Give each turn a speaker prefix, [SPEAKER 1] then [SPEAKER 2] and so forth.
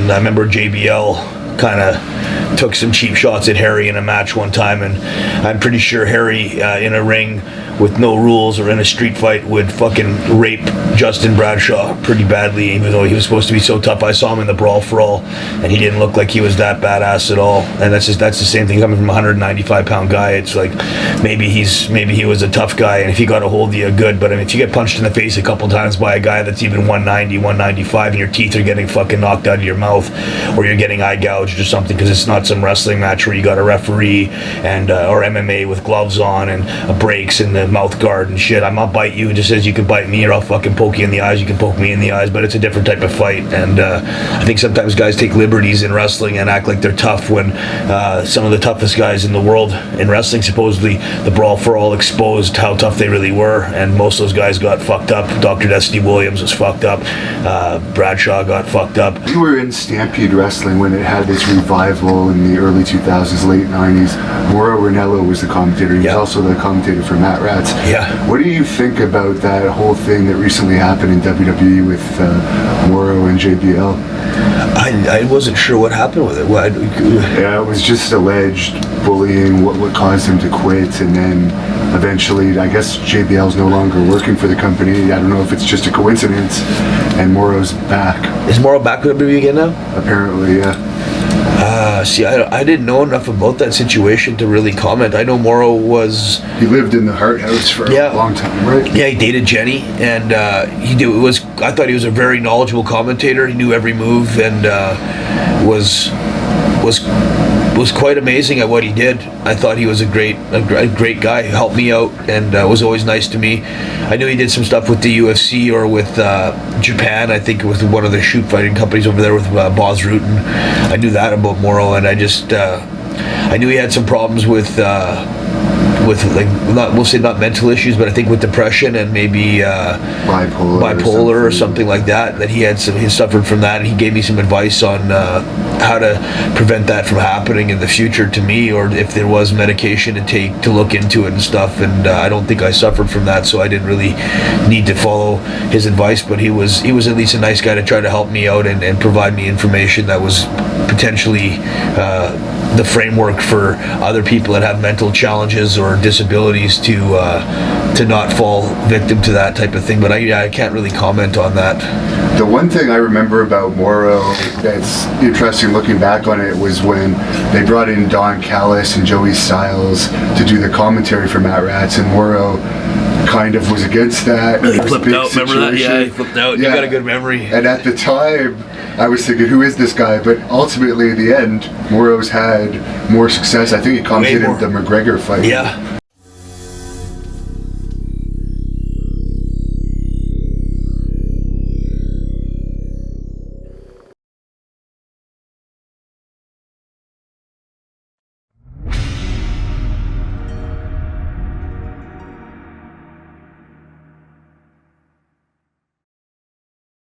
[SPEAKER 1] and I remember JBL kind of took some cheap shots at Harry in a match one time, and I'm pretty sure Harry in a ring with no rules or in a street fight would fucking rape Justin Bradshaw pretty badly, even though he was supposed to be so tough. I saw him in the Brawl for All, and he didn't look like he was that badass at all. And that's the same thing coming from a 195-pound guy. It's like maybe he was a tough guy, and if he got a hold of you, good. But I mean, if you get punched in the face a couple times by a guy that's even 190, 195, and your teeth are getting fucking knocked out of your mouth, or you're getting eye gouged or something, because it's not some wrestling match where you got a referee and or MMA with gloves on and breaks and the mouth guard and shit. I'm not bite you just as you can bite me, or I'll fucking poke you in the eyes. You can poke me in the eyes, but it's a different type of fight. And I think sometimes guys take liberties in wrestling and act like they're tough when some of the toughest guys in the world in wrestling, supposedly the Brawl for All exposed how tough they really were, and most of those guys got fucked up. Dr. Destiny Williams was fucked up. Bradshaw got fucked up.
[SPEAKER 2] You were in Stampede Wrestling when it had this revival in the early 2000s, late 90s. Mauro Ranallo was the commentator. He was also the commentator for Matt Rats.
[SPEAKER 1] Yeah.
[SPEAKER 2] What do you think about that whole thing that recently happened in WWE with Mauro and JBL?
[SPEAKER 1] I wasn't sure what happened with it.
[SPEAKER 2] Yeah, it was just alleged bullying, what caused him to quit, and then eventually, I guess JBL's no longer working for the company. I don't know if it's just a coincidence, and Mauro's back.
[SPEAKER 1] Is Mauro back with WWE again now?
[SPEAKER 2] Apparently, yeah.
[SPEAKER 1] See, I didn't know enough about that situation to really comment. I know Mauro was...
[SPEAKER 2] He lived in the Hart house for a long time, right?
[SPEAKER 1] Yeah, he dated Jenny, and I thought he was a very knowledgeable commentator. He knew every move, and was quite amazing at what he did. I thought he was a great guy. He helped me out and was always nice to me. I knew he did some stuff with the UFC or with Japan. I think with one of the shoot fighting companies over there with Boz Rutan. I knew that about Mauro, and I just I knew he had some problems with like, not mental issues, but I think with depression and maybe bipolar or something like that. That he suffered from that, and he gave me some advice on how to prevent that from happening in the future to me, or if there was medication to take to look into it and stuff. And I don't think I suffered from that, so I didn't really need to follow his advice. But he was at least a nice guy to try to help me out and provide me information that was potentially the framework for other people that have mental challenges or disabilities to not fall victim to that type of thing. But I can't really comment on that.
[SPEAKER 2] The one thing I remember about Mauro that's interesting looking back on it was when they brought in Don Callis and Joey Styles to do the commentary for Matt Rats, and Mauro kind of was against that.
[SPEAKER 1] He flipped out, remember that? Yeah, he flipped out. Yeah. You got a good memory.
[SPEAKER 2] And at the time, I was thinking, who is this guy? But ultimately, in the end, Mauro's had more success. I think he commentated the McGregor fight.
[SPEAKER 1] Yeah.